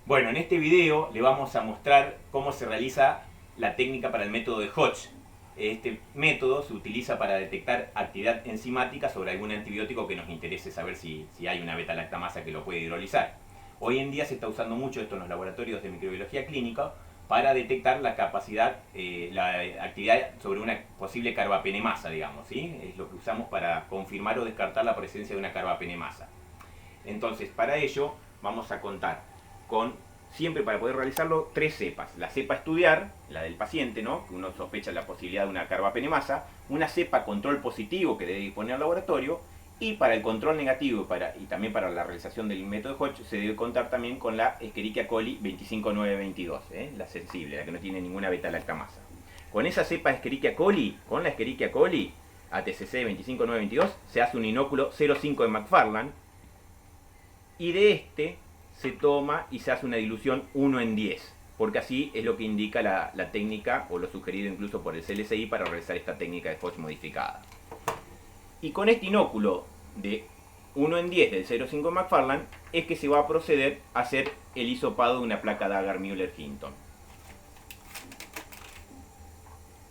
Bueno, en este video le vamos a mostrar cómo se realiza la técnica para el método de Hodge. Este método se utiliza para detectar actividad enzimática sobre algún antibiótico que nos interese saber si hay una beta-lactamasa que lo puede hidrolizar. Hoy en día se está usando mucho esto en los laboratorios de microbiología clínica para detectar la capacidad, la actividad sobre una posible carbapenemasa, digamos, ¿sí? Es lo que usamos para confirmar o descartar la presencia de una carbapenemasa. Entonces, para ello vamos a contar con, siempre para poder realizarlo, tres cepas. La cepa estudiar, la del paciente, ¿no? Que uno sospecha la posibilidad de una carbapenemasa. Una cepa control positivo que debe disponer el laboratorio. Y para el control negativo y también para la realización del método Hodge se debe contar también con la Escherichia coli 25922, la sensible, la que no tiene ninguna beta-lactamasa. Con esa cepa Escherichia coli, con la Escherichia coli ATCC 25922, se hace un inóculo 0,5 de McFarland y de este se toma y se hace una dilución 1 en 10, porque así es lo que indica la técnica, o lo sugerido incluso por el CLSI para realizar esta técnica de Hodge modificada. Y con este inóculo de 1 en 10 del 0,5 McFarland es que se va a proceder a hacer el hisopado de una placa de Agar-Müller-Hinton.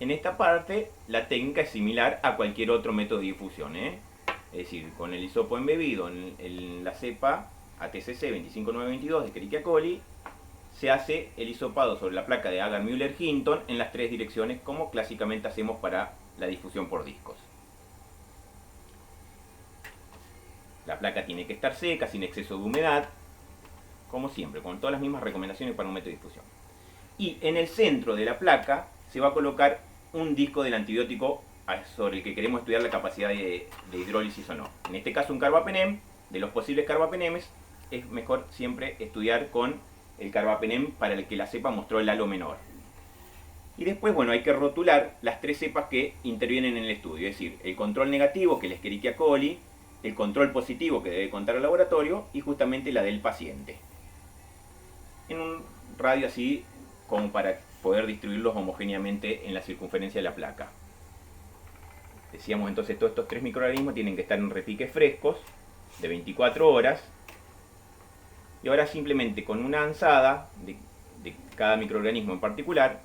En esta parte la técnica es similar a cualquier otro método de difusión, Es decir, con el hisopo embebido en la cepa ATCC 25922 de Escherichia coli, se hace el hisopado sobre la placa de Agar-Müller-Hinton en las tres direcciones, como clásicamente hacemos para la difusión por discos. La placa tiene que estar seca, sin exceso de humedad, como siempre, con todas las mismas recomendaciones para un método de difusión. Y en el centro de la placa se va a colocar un disco del antibiótico sobre el que queremos estudiar la capacidad de hidrólisis o no. En este caso un carbapenem. De los posibles carbapenemes es mejor siempre estudiar con el carbapenem para el que la cepa mostró el halo menor. Y después, bueno, hay que rotular las tres cepas que intervienen en el estudio, es decir, el control negativo, que es la Escherichia coli, el control positivo, que debe contar el laboratorio, y justamente la del paciente. En un radio así como para poder distribuirlos homogéneamente en la circunferencia de la placa. Decíamos entonces, todos estos tres microorganismos tienen que estar en repiques frescos de 24 horas. Y ahora simplemente con una anzada de cada microorganismo en particular,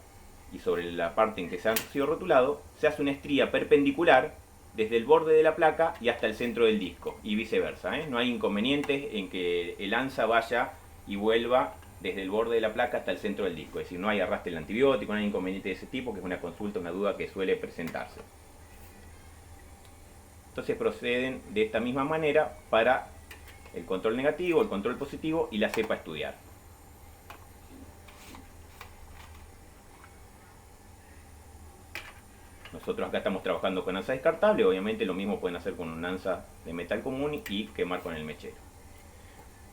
y sobre la parte en que se ha sido rotulado, se hace una estría perpendicular desde el borde de la placa y hasta el centro del disco, y viceversa. No hay inconvenientes en que el anza vaya y vuelva desde el borde de la placa hasta el centro del disco. Es decir, no hay arrastre del antibiótico, no hay inconveniente de ese tipo, que es una consulta, una duda que suele presentarse. Entonces proceden de esta misma manera para el control negativo, el control positivo y la cepa a estudiar. Nosotros acá estamos trabajando con anza descartable, obviamente lo mismo pueden hacer con un anza de metal común y quemar con el mechero.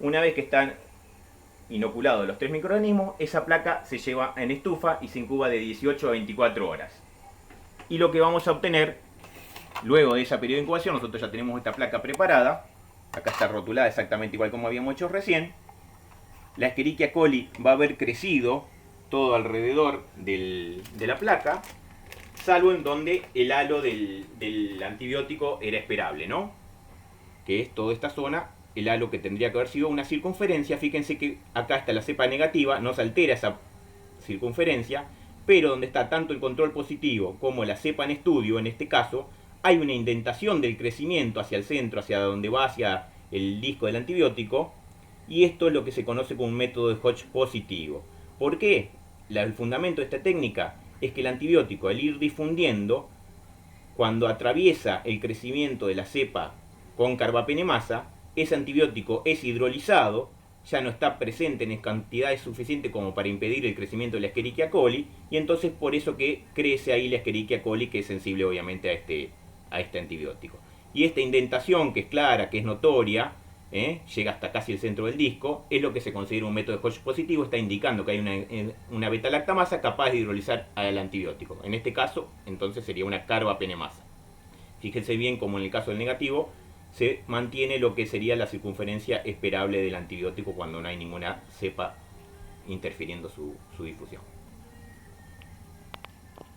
Una vez que están inoculados los tres microorganismos, esa placa se lleva en estufa y se incuba de 18 a 24 horas. Y lo que vamos a obtener luego de ese periodo de incubación, nosotros ya tenemos esta placa preparada. Acá está rotulada exactamente igual como habíamos hecho recién. La Escherichia coli va a haber crecido todo alrededor de la placa, salvo en donde el halo del antibiótico era esperable, ¿no? Que es toda esta zona, el halo que tendría que haber sido una circunferencia. Fíjense que acá está la cepa negativa, no se altera esa circunferencia, pero donde está tanto el control positivo como la cepa en estudio, en este caso, hay una indentación del crecimiento hacia el centro, hacia donde va hacia el disco del antibiótico, y esto es lo que se conoce como un método de Hodge positivo. ¿Por qué? El fundamento de esta técnica es que el antibiótico, al ir difundiendo, cuando atraviesa el crecimiento de la cepa con carbapenemasa, ese antibiótico es hidrolizado, ya no está presente en cantidades suficientes como para impedir el crecimiento de la Escherichia coli, y entonces por eso que crece ahí la Escherichia coli, que es sensible obviamente a este antibiótico. Y esta indentación, que es clara, que es notoria, llega hasta casi el centro del disco, es lo que se considera un método de Hodge positivo. Está indicando que hay una beta-lactamasa capaz de hidrolizar al antibiótico. En este caso, entonces sería una carbapenemasa. Fíjense bien como en el caso del negativo se mantiene lo que sería la circunferencia esperable del antibiótico cuando no hay ninguna cepa interfiriendo su difusión.